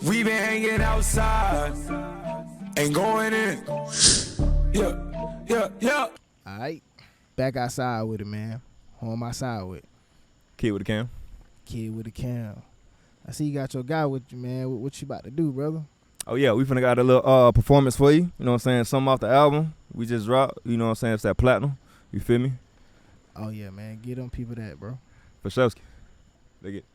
We been hanging outside, ain't going in. Yeah. All right, back outside with it, man. Home outside with it. Kiid with the cam. Kiid with the cam. I see you got your guy with you, man. What you about to do, brother? Oh yeah, we finna got a little performance for you. You know what I'm saying? Something off the album we just dropped. You know what I'm saying? It's that platinum. You feel me? Oh yeah, man. Get them people that, bro. For sure. They get.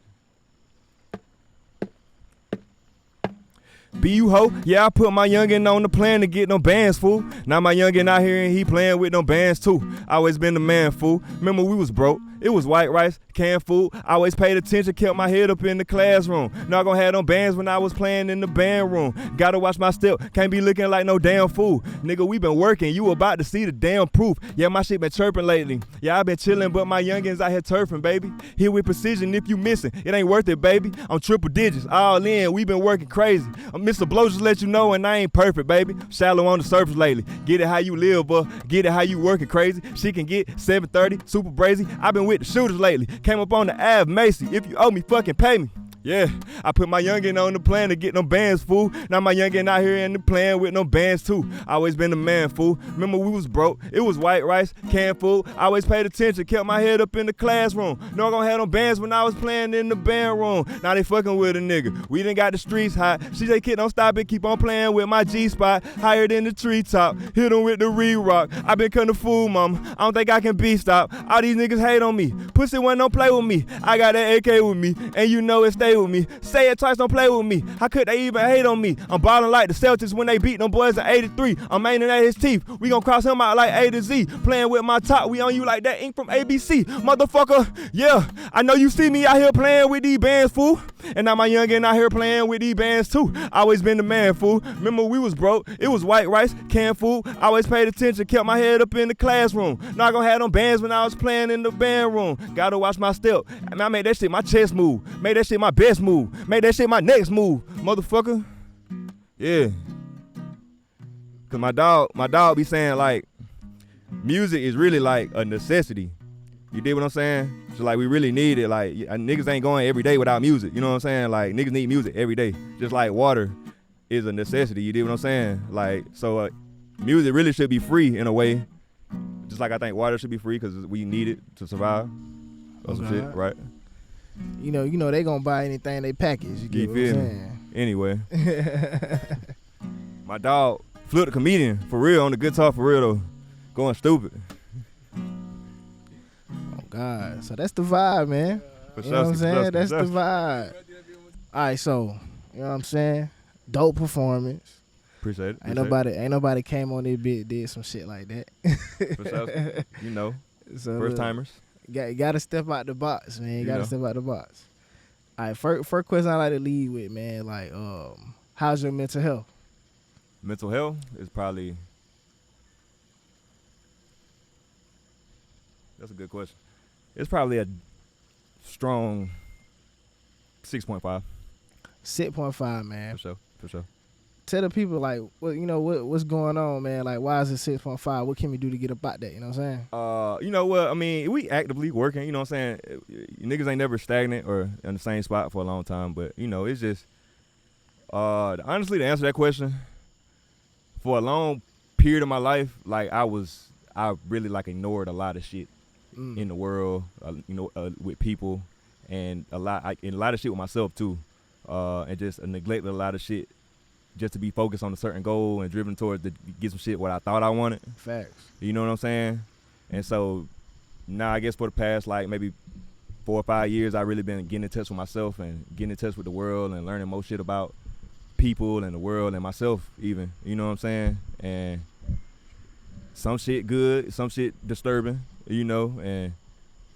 Be you ho, yeah, I put my youngin' on the plan to get no bands, fool. Now my youngin' out here and he playing with no bands too. Always been the man, fool. Remember we was broke, it was white rice, canned food. I always paid attention, kept my head up in the classroom. Not gonna have no bands when I was playing in the band room. Gotta watch my step, can't be looking like no damn fool. Nigga, we been working, you about to see the damn proof. Yeah, my shit been chirping lately. Yeah, I been chillin', but my youngins out here turfing, baby. Here with precision, if you missing, it ain't worth it, baby. I'm triple digits, all in, we been working crazy. Mr. Blow just let you know, and I ain't perfect, baby. Shallow on the surface lately. Get it how you live, get it how you working crazy. She can get 730, super brazy. I been with the shooters lately. Came up on the Ave, Macy. If you owe me, fucking pay me. Yeah, I put my youngin' on the plan to get no bands, fool. Now my youngin' out here in the plan with no bands too. Always been the man, fool. Remember we was broke, it was white rice, canned food. Always paid attention, kept my head up in the classroom. No gonna have no bands when I was playing in the band room. Now they fucking with a nigga. We done got the streets hot. CJ Kid don't stop it, keep on playing with my G-spot. Higher than the treetop, hit him with the re-rock. I been cutting the fool, mama. I don't think I can be stopped. All these niggas hate on me. Pussy one don't play with me. I got that AK with me, and you know it stay with me. Say it twice, don't play with me. How could they even hate on me? I'm ballin' like the Celtics when they beat them boys in 83. I'm aiming at his teeth. We gon' cross him out like A to Z. Playing with my top, we on you like that ink from ABC. Motherfucker, yeah. I know you see me out here playing with these bands, fool. And now my youngin' out here playing with these bands too. Always been the man, fool. Remember we was broke, it was white rice, canned food. Always paid attention, kept my head up in the classroom. Not gonna have them bands when I was playing in the band room. Gotta watch my step. I made that shit my chest move. Made that shit my best move. Made that shit my next move, motherfucker. Yeah. Cause my dog be saying like, music is really like a necessity. You dig what I'm saying? So like we really need it. Like niggas ain't going every day without music. You know what I'm saying? Like niggas need music every day. Just like water is a necessity. You dig what I'm saying? Like so, music really should be free in a way. Just like I think water should be free because we need it to survive. Or some shit, right? You know they gonna buy anything they package. You get what I'm saying? Anyway, my dog flipped a comedian for real on the guitar for real though, going stupid. Oh God, so that's the vibe, man. For you know what I'm saying? That's the vibe. All right, so you know what I'm saying? Dope performance. Appreciate it. Ain't nobody came on this bit did some shit like that. For sure. You know, so first timers. You gotta step out the box, man. You gotta step out the box. All right, first question I like to lead with, man. Like, how's your mental health? Mental health is probably. That's a good question. It's probably a strong 6.5. 6.5, man. For sure. Tell the people like what's going on, man. Like why is it 6.5? What can we do to get about that? You know what I'm saying? You know what? I mean, we actively working. You know what I'm saying? Niggas ain't never stagnant or in the same spot for a long time. But you know, it's just honestly to answer that question, for a long period of my life, like I really like ignored a lot of shit in the world. With people, and a lot of shit with myself too, and just neglected a lot of shit. Just to be focused on a certain goal and driven towards to get some shit what I thought I wanted. Facts. You know what I'm saying? And so now I guess for the past like maybe 4 or 5 years, I really been getting in touch with myself and getting in touch with the world and learning more shit about people and the world and myself even. You know what I'm saying? And some shit good, some shit disturbing, you know, and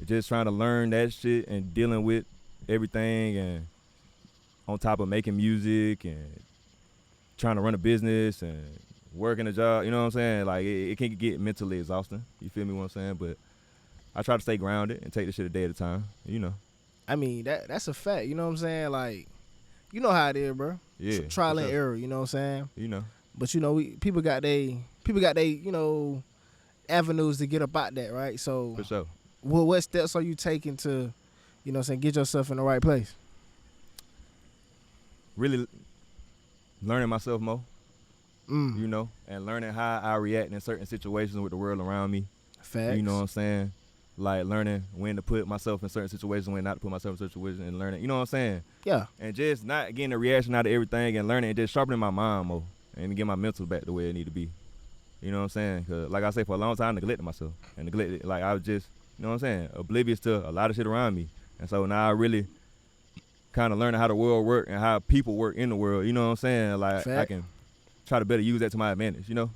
just trying to learn that shit and dealing with everything and on top of making music and trying to run a business and working a job, you know what I'm saying? Like, it can get mentally exhausting. You feel me what I'm saying? But I try to stay grounded and take the shit a day at a time, you know. I mean, that's a fact, you know what I'm saying? Like, you know how it is, bro. Yeah. Some trial and error, you know what I'm saying? You know. But, you know, people got they, you know, avenues to get about that, right? So, for sure. What steps are you taking to, you know what I'm saying, get yourself in the right place? really learning myself more, Mm. you know, and learning how I react in certain situations with the world around me. Facts. You know what I'm saying? Like learning when to put myself in certain situations, when not to put myself in certain situations, and learning, you know what I'm saying? Yeah. And just not getting a reaction out of everything and learning and just sharpening my mind more and get my mental back the way it need to be. You know what I'm saying? Because like I say, for a long time, I neglected myself. And neglected, like I was just, you know what I'm saying, oblivious to a lot of shit around me. And so now I really kind of learning how the world work and how people work in the world. You know what I'm saying? Like Fact. I can try to better use that to my advantage, you know?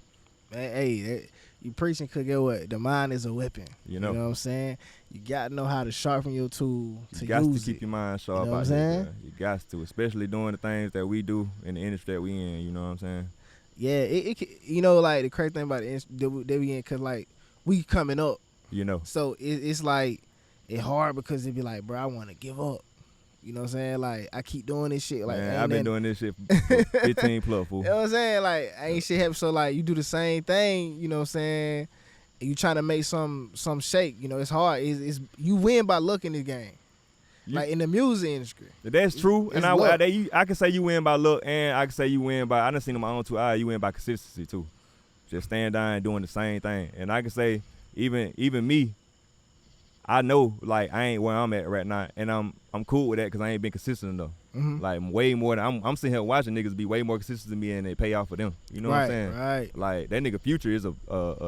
Man, hey, you preaching could get what? The mind is a weapon. You know what I'm saying? You got to know how to sharpen your tool to You got use to keep it. your mind sharp You know what out I'm there. saying? Bro. You got to, especially doing the things that we do in the industry that we in. You know what I'm saying? Yeah, you know, like the crazy thing about it that we in, cause like we coming up, You know. so it's like it's hard because it be like, bro, I want to give up. You know what I'm saying? Like I keep doing this shit. Like Man, ain't I've been nothing- doing this shit for 15 plus, fool. You know what I'm saying? Like ain't shit happen. So like you do the same thing. You know what I'm saying? And you trying to make some shake. You know it's hard. It's you win by luck in this game. Like in the music industry. That's true, It's and luck. I can say you win by luck, and I can say you win by. I done seen in my own 2 eyes. You win by consistency too, just staying down and doing the same thing. And I can say even me, I know like I ain't where I'm at right now, and I'm cool with that because I ain't been consistent enough. Mm-hmm. Like way more than I'm sitting here watching niggas be way more consistent than me, and they pay off for them. You know what I'm saying? Right. Like that nigga Future is a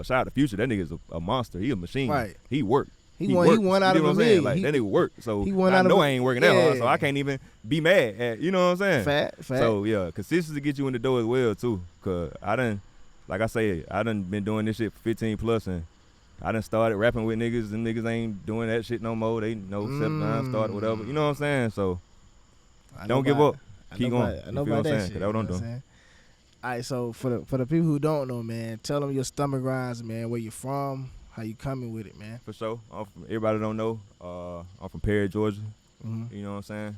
shout out to Future. That nigga is a monster. He a machine. Right. He worked. He won out you of know a what I'm saying? million. Like that nigga work. So he won I out of know a- I ain't working that hard, so yeah. I can't even be mad at. You know what I'm saying? Fact. So yeah, consistency get you in the door as well too. Cause I done, like I say, I done been doing this shit for 15 plus, and I done started rapping with niggas, and niggas ain't doing that shit no more. They know 7-9 started whatever. You know what I'm saying? So don't give up. Keep going. I know You feel about what I'm that saying? shit. 'Cause that's what I'm you know doing. saying? All right, so for the people who don't know, man, tell them your stomach grinds, man. Where you from? How you coming with it, man? For sure. Everybody don't know. I'm from Perry, Georgia. Mm-hmm. You know what I'm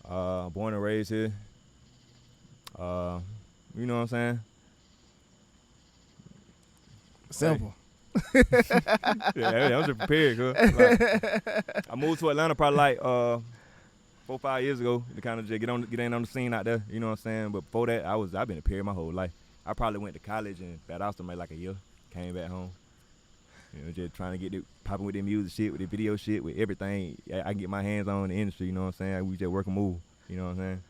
saying? Born and raised here. You know what I'm saying? Simple. Yeah, I'm just prepared, cuz. Like, I moved to Atlanta probably like 4-5 years ago to kind of just get in on the scene out there. You know what I'm saying? But before that, I've been a Perry my whole life. I probably went to college and got out maybe like a year. Came back home. You know, just trying to get it popping with the music shit, with the video shit, with everything I can get my hands on in the industry. You know what I'm saying? We just work and move. You know what I'm saying?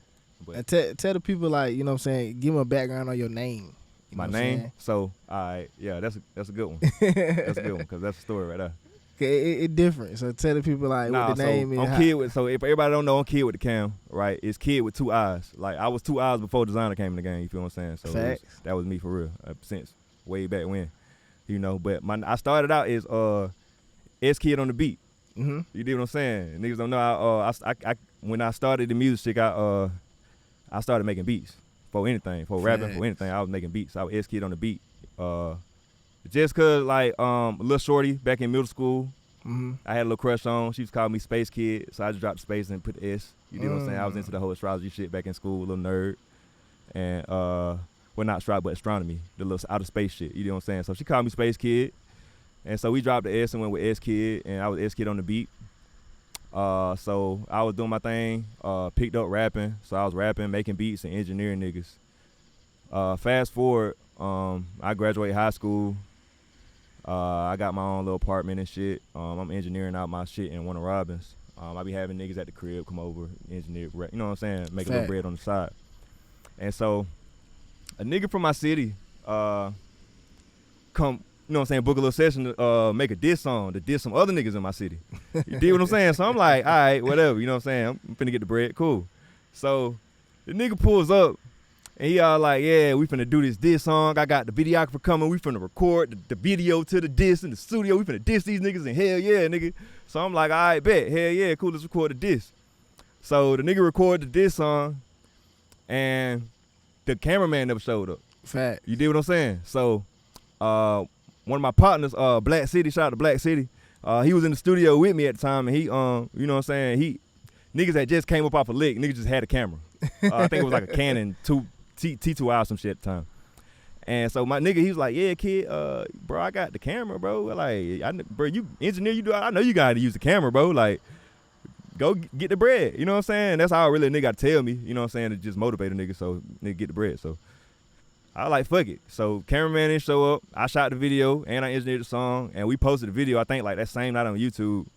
But And tell the people, like, you know what I'm saying, give them a background on your name. You my know what I'm name. saying? So, all right, yeah, that's a good one. That's a good one because that's a story right there. It different. So tell the people, like, what the name is. I'm Kiid with. So if everybody don't know, I'm Kiid with the cam, right? It's Kiid with 2 eyes. Like I was 2 eyes before Designer came in the game. You feel what I'm saying? So that was me for real. Since way back when, you know. But I started out as Kiid on the beat. Mm-hmm. You dig what I'm saying? Niggas don't know. I when I started the music shit, I started making beats for anything, for rapping, for anything. I was making beats. I was Kiid on the beat. Just cause like a little shorty back in middle school, I had a little crush on. She was calling me Space Kid, so I just dropped space and put the S. You know what I'm saying? I was into the whole astrology shit back in school, a little nerd, and well, not astrology but astronomy, the little outer space shit. You know what I'm saying? So she called me Space Kid, and so we dropped the S and went with S Kid, and I was S Kid on the beat. So I was doing my thing, picked up rapping, so I was rapping, making beats, and engineering niggas. Fast forward, I graduated high school. I got my own little apartment and shit. I'm engineering out my shit in Warner Robins. I be having niggas at the crib come over, engineer, you know what I'm saying, make a little bread on the side. And so a nigga from my city come, you know what I'm saying, book a little session to make a diss song to diss some other niggas in my city. You dig what I'm saying? So I'm like, all right, whatever, you know what I'm saying? I'm finna get the bread, cool. So the nigga pulls up, and he all like, yeah, we finna do this diss song. I got the videographer coming. We finna record the video to the diss in the studio. We finna diss these niggas, and hell yeah, nigga. So I'm like, all right, bet. Hell yeah, cool, let's record the diss. So the nigga recorded the diss song, and the cameraman never showed up. Fact. You dig what I'm saying? So one of my partners, Black City, shout out to Black City, he was in the studio with me at the time, and he, you know what I'm saying, niggas that just came up off a lick, niggas just had a camera. I think it was like a Canon T2i or some shit at the time. And so my nigga, he was like, yeah, kid, bro, I got the camera, bro. Like, bro, you engineer, I know you gotta use the camera, bro. Like, go get the bread. You know what I'm saying? That's how really a nigga got to tell me. You know what I'm saying? To just motivate a nigga so nigga get the bread. So I like, fuck it. So cameraman didn't show up. I shot the video and I engineered the song and we posted the video. I think like that same night on YouTube.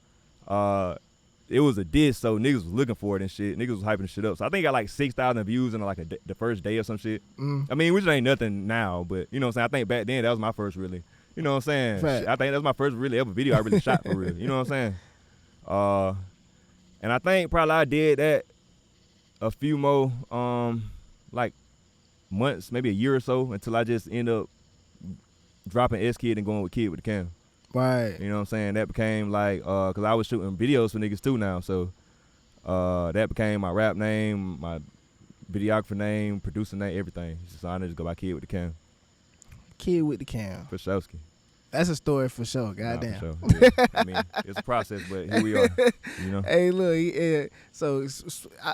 It was a diss, so niggas was looking for it and shit. Niggas was hyping the shit up. So I think it got like 6,000 views in like the first day or some shit. I mean, which ain't nothing now, but you know what I'm saying? I think back then that was my first really, you know what I'm saying? Fact. I think that was my first really ever video I really shot for real. You know what I'm saying? And I think probably I did that a few more, like months, maybe a year or so, until I just end up dropping Kiid and going with Kiid with the cam. Right. You know what I'm saying? That became like, cause I was shooting videos for niggas too now, so that became my rap name, my videographer name, producer name, everything. So I just go by Kiid with the cam. Kiid with the cam. For Showski. That's a story for sure. Goddamn. Nah, for sure. Yeah. I mean, it's a process, but here we are. You know. Hey, look, yeah. So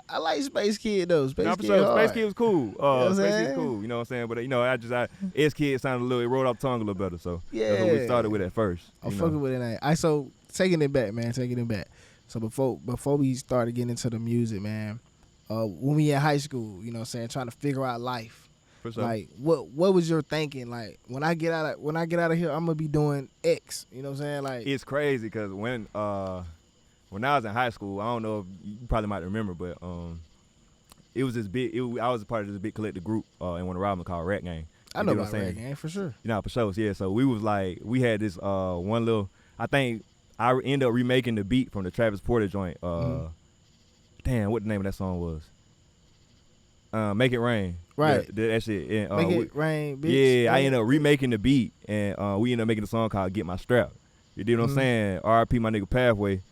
I like Space Kid though. Space Nah, for Kid sure. hard. Space Kid was cool. You know what I'm Space Kid saying? was cool. You know what I'm saying? But you know, Kiid sounded a little, it rolled off the tongue a little better. So Yeah. that's what we started with at first. I'm you know. fucking with it. I so taking it back, man. Taking it back. So before we started getting into the music, man, when we in high school, you know what I'm saying, trying to figure out life. For sure. Like what was your thinking? Like when I get out of here, I'm gonna be doing X. You know what I'm saying? Like It's crazy because when I was in high school, I don't know if you probably might remember, but it was this big. I was a part of this big collective group in Warner Robin called Rat Gang. I know about Rat Gang for sure. You know, for sure. Yeah. So we had this one little. I think I ended up remaking the beat from the Travis Porter joint. Damn, what the name of that song was? Make It Rain. Right. That shit. And, Make It Rain, bitch. Yeah, I ended up remaking the beat, and we ended up making a song called Get My Strap. You know what I'm saying? R.I.P. my nigga Pathway.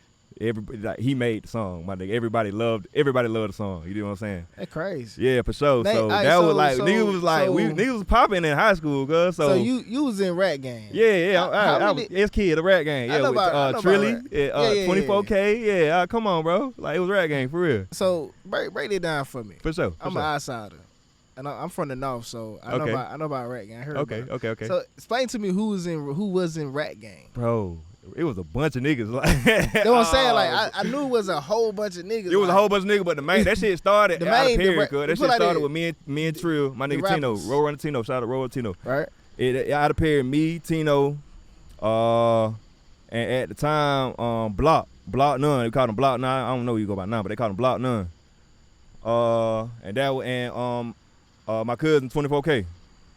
Everybody, like, he made the song, my nigga. Everybody loved the song. You know what I'm saying? That's crazy. Yeah, for sure. Nate, So aight, that so- was like so- niggas was popping in high school, cuz. So you was in Rat Gang. Yeah, How I many- was Kiid, the Rat Gang. I Yeah, know with about- I know about Trilly, Rat. Yeah, 24K. Yeah, come on, bro. Like, it was Rat Gang for real. So break it down for me. For sure. I'm an outsider, and I'm from the north, so I Okay. know about Rat Gang. I heard about it. Okay. So explain to me who was in Rat Gang. Bro, it was a bunch of niggas. Like, You know what I'm saying? Like I knew it was a whole bunch of niggas. it was a like, whole bunch of niggas, but the main that shit started The out main- of the period, ra- cuz. That put shit like started the- with me and Trill, my the nigga Tino, rappers. Roll Runner Tino, shout out Roll Runner Tino. right. It out of period, me, Tino, and at the time, Block None. We called him Block None. I don't know what you go by now, but they called him Block None. My cousin 24K.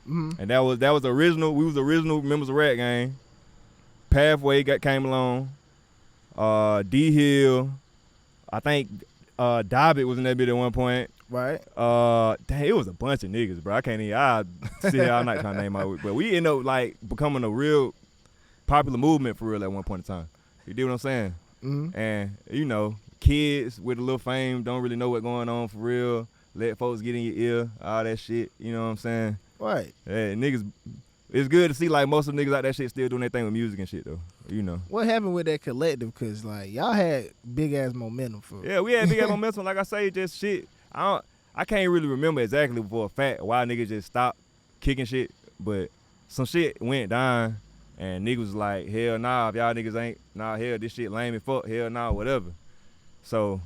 Mhm. And that was the original. We was the original members of Rat Gang. Pathway came along. D Hill. I think Dobbit was in that bit at one point. Right. Dang, it was a bunch of niggas, bro. I can't even. I sit here all night trying to name out. But we ended up like becoming a real popular movement for real at one point in time. You dig what I'm saying? Mhm. And you know, kids with a little fame don't really know what's going on for real. Let folks get in your ear, all that shit. You know what I'm saying? Right. Yeah, niggas. It's good to see like most of the niggas out that shit still doing their thing with music and shit though. You know. What happened with that collective? Cause like y'all had big ass momentum for. Yeah, we had big ass momentum. Like I say, just shit. I can't really remember exactly for a fact why niggas just stopped kicking shit, but some shit went down, and niggas was like, hell nah, if y'all niggas ain't, nah, hell, this shit lame as fuck, hell nah, whatever. So,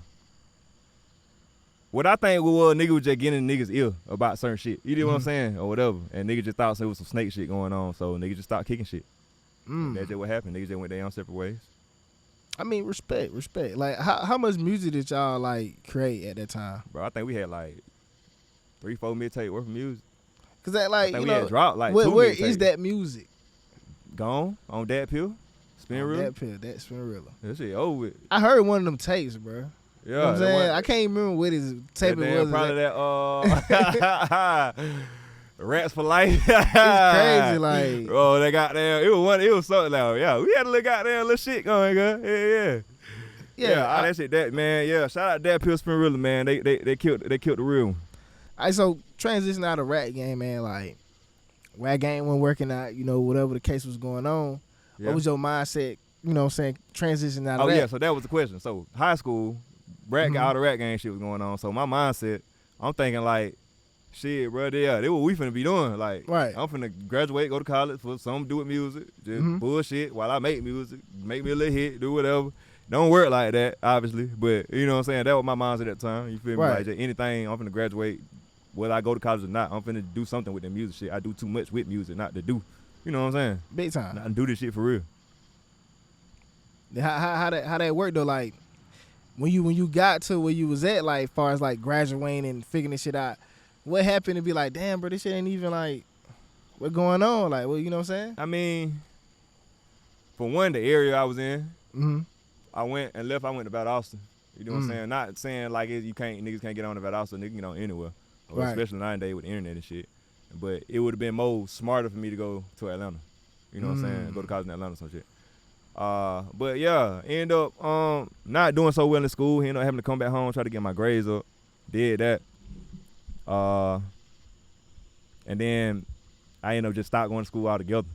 what I think was niggas was just getting in niggas' ear about certain shit. You know what I'm saying? Or whatever. And niggas just thought there was some snake shit going on, so niggas just stopped kicking shit. That's just what happened. Niggas just went their own separate ways. I mean, respect. Like, how much music did y'all like create at that time? Bro, I think we had like 3-4 mixtape worth of music. Cause that like I think you we know had dropped like where 2 where mixtapes. is that music? Gone on that pill, spin Oh, real. that pill, that Spinrilla. That shit over with. I heard one of them tapes, bro. Yeah, You know what I'm saying? I can't even remember what his tape it was. Probably that Rats for Life. It's crazy, like Oh, they got there. It was something like, yeah, we had a little goddamn little shit going, girl. Yeah. All that shit, that man. Yeah, shout out that Pill Spinrilla, man. They killed the real one. I so transition out of Rat Game, man. Like Rat Game wasn't working out, you know, whatever the case was going on. Yeah. What was your mindset? You know, what I'm saying transition out of Oh that. yeah, so that was the question. So high school, all the Rat Gang shit was going on. So my mindset, I'm thinking like, shit, bro, yeah, they what we finna be doing. Like, Right. I'm finna graduate, go to college for something to do with music, just bullshit while I make music, make me a little hit, do whatever. Don't work like that, obviously. But you know what I'm saying? That was my mindset at that time. You feel me? Right. Like just anything, I'm finna graduate, whether I go to college or not, I'm finna do something with the music shit. I do too much with music not to do. You know what I'm saying? Big time. Not to do this shit for real. How that work though? Like when you got to where you was at, like far as like graduating and figuring this shit out, what happened to be like, damn, bro, this shit ain't even like what going on? Like, well, you know what I'm saying? I mean, for one, the area I was in, Mm-hmm. I went to Valdosta. You know what I'm saying? Not saying like niggas can't get on to Valdosta, niggas can get on anywhere. Right. Especially nowadays with the internet and shit. But it would have been more smarter for me to go to Atlanta. You know what I'm saying? Go to college in Atlanta or some shit. But yeah, end up not doing so well in school. Ended up having to come back home, try to get my grades up. Did that. And then I ended up just stopped going to school altogether.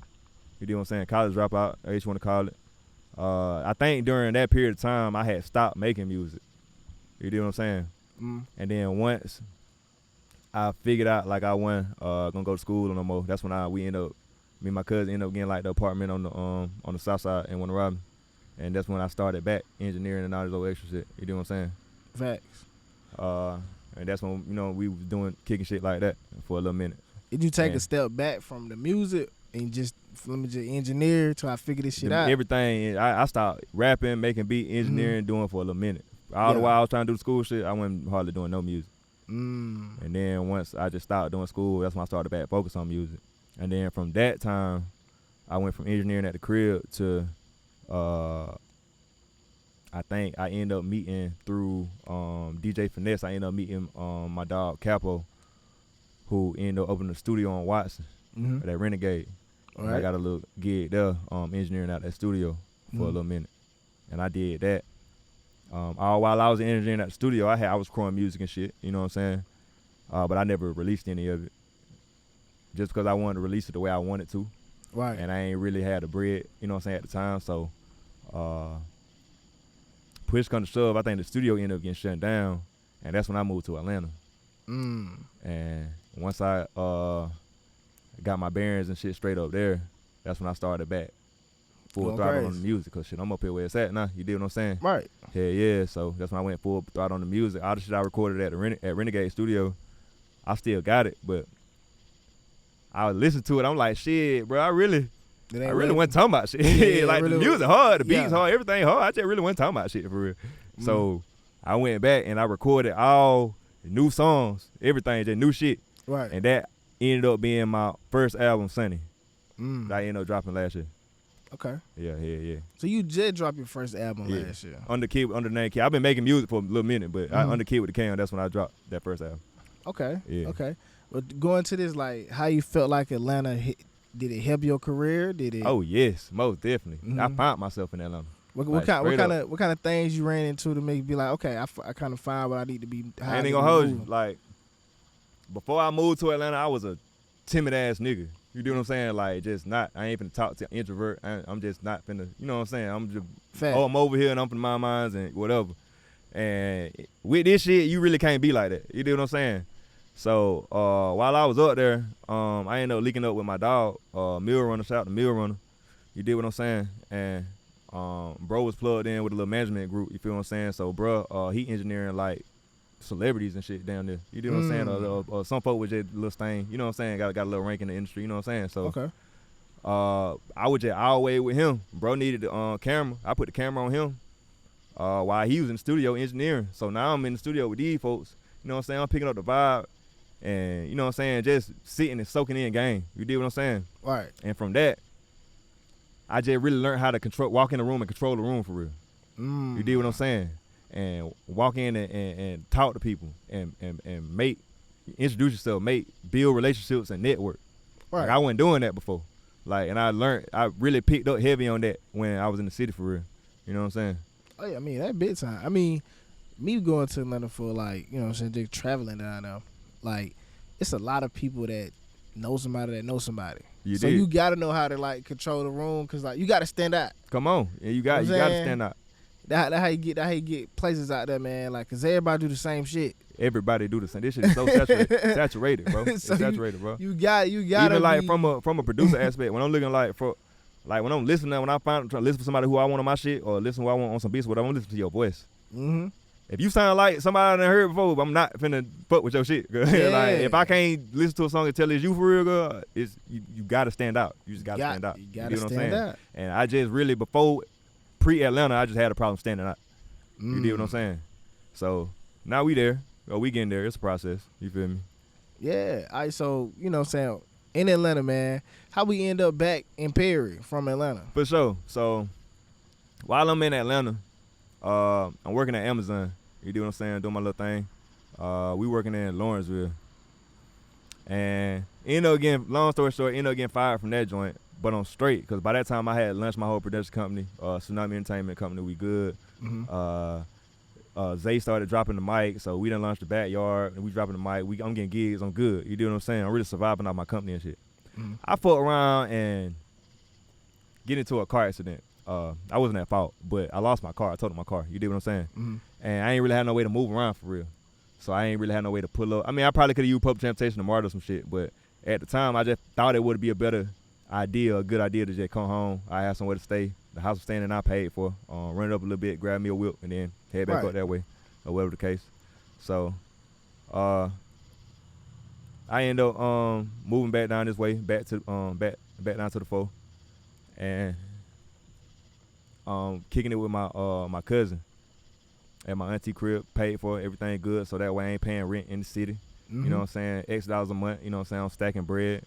You know what I'm saying? College dropout, I just want to call it. I think during that period of time, I had stopped making music. You know what I'm saying? And then once I figured out like I wasn't gonna go to school no more, that's when me and my cousin ended up getting like the apartment on the south side in Winter Robin. And that's when I started back engineering and all this old extra shit. You know what I'm saying? Facts. And that's when, we was kicking shit like that for a little minute. Did you take a step back from the music and just engineer till I figure this shit out? Everything. I stopped rapping, making beat, engineering, doing for a little minute. All the while I was trying to do the school shit, I wasn't hardly doing no music. And then once I just stopped doing school, that's when I started back focus on music. And then from that time, I went from engineering at the crib to, I think I ended up meeting through DJ Finesse. I ended up meeting my dog Capo, who ended up opening a studio on Watson at Renegade. Right. I got a little gig there, engineering out that studio for a little minute, and I did that. All while I was engineering at the studio, I was recording music and shit. You know what I'm saying? But I never released any of it, just because I wanted to release it the way I wanted to. Right. And I ain't really had the bread, you know what I'm saying, at the time. So, push come to shove, I think the studio ended up getting shut down, and that's when I moved to Atlanta. And once I got my bearings and shit straight up there, that's when I started back full throttle on the music. Cause shit, I'm up here where it's at now. You dig what I'm saying? Right. Yeah. So that's when I went full throttle on the music. All the shit I recorded at Renegade Studio, I still got it, but I would listen to it. I'm like, shit, bro, I really wasn't talking about shit. Yeah, like really, the music hard, the beats hard, everything hard. I just really wasn't talking about shit for real. So I went back and I recorded all new songs, everything, just new shit. Right. And that ended up being my first album, Sunny. That I ended up dropping last year. Okay. Yeah. So you just dropped your first album last year. Under the name Kiid. I've been making music for a little minute, but under Kiid with the K, that's when I dropped that first album. Okay. Yeah. Okay. But going to this, like, how you felt like Atlanta did it help your career? Did it? Oh yes, most definitely. I found myself in Atlanta. What kind of things you ran into to make you be like, okay, I kind of find what I need to be. I ain't gonna hold you. Like, before I moved to Atlanta, I was a timid ass nigga. You do what I'm saying? Like, just not. I ain't finna talk to introvert. I'm just not finna. You know what I'm saying? I'm just. I'm over here and I'm finna my minds and whatever. And with this shit, you really can't be like that. You do what I'm saying? So while I was up there, I ended up linking up with my dog, Mill Runner. Shout out to Mill Runner. You did what I'm saying? And bro was plugged in with a little management group. You feel what I'm saying? So bro, he engineering like celebrities and shit down there. You know what I'm saying? Or some folk with just a little stain. You know what I'm saying? Got a little rank in the industry. You know what I'm saying? So okay. I was just always with him. Bro needed the camera. I put the camera on him while he was in the studio engineering. So now I'm in the studio with these folks. You know what I'm saying? I'm picking up the vibe. And, you know what I'm saying, just sitting and soaking in game. You dig what I'm saying? Right. And from that, I just really learned how to walk in the room and control the room for real. You dig what I'm saying? And walk in and talk to people and introduce yourself, build relationships and network. Right. Like, I wasn't doing that before. Like, and I really picked up heavy on that when I was in the city for real. You know what I'm saying? Oh, yeah, I mean, that big time. I mean, me going to Atlanta for, like, you know what I'm saying, just traveling down there. Like, it's a lot of people that know somebody that knows somebody. You gotta know how to like control the room, cause like you gotta stand out. Come on, yeah, you gotta stand out. That's how you get places out there, man. Like, cause everybody do the same shit. Everybody do the same. This shit is so saturated, bro. It's saturated, bro. You got even like from a producer aspect. When I'm looking like for Like when I'm listening, when I trying to listen for somebody who I want on my shit or listen who I want on some beats, what I want to listen to your voice. Mm-hmm. If you sound like somebody I done heard before, I'm not finna fuck with your shit. Girl. Yeah. Like if I can't listen to a song and tell it's you for real, girl, it's you gotta stand out. You just gotta stand out. You gotta know what I'm stand saying? out. And I just really before pre-Atlanta, I just had a problem standing out. You get what I'm saying? So now we there. Or we getting there. It's a process. You feel me? Yeah. All right, so, you know what I'm saying, in Atlanta, man, how we end up back in Perry from Atlanta? For sure. So while I'm in Atlanta, I'm working at Amazon. You do what I'm saying? Doing my little thing. We working in Lawrenceville. And long story short, ended up getting fired from that joint. But I'm straight, because by that time I had launched my whole production company, Tsunami Entertainment Company. We good. Zay started dropping the mic, so we done launched the backyard, and we dropping the mic. I'm getting gigs. I'm good. You do what I'm saying? I'm really surviving off my company and shit. I fuck around and get into a car accident. I wasn't at fault, but I lost my car. I totaled my car. You dig what I'm saying? And I ain't really had no way to move around for real. So I ain't really had no way to pull up. I mean, I probably could have used public transportation tomorrow or some shit, but at the time, I just thought it would be a better idea, a good idea to just come home. I had somewhere to stay. The house was staying and I paid for. Run it up a little bit, grab me a whip, and then head back up that way, or whatever the case. So, I end up moving back down this way, back back down to the 4, and kicking it with my cousin at my auntie crib. Paid for everything good, so that way I ain't paying rent in the city. You know what I'm saying? X dollars a month. You know what I'm saying? I'm stacking bread,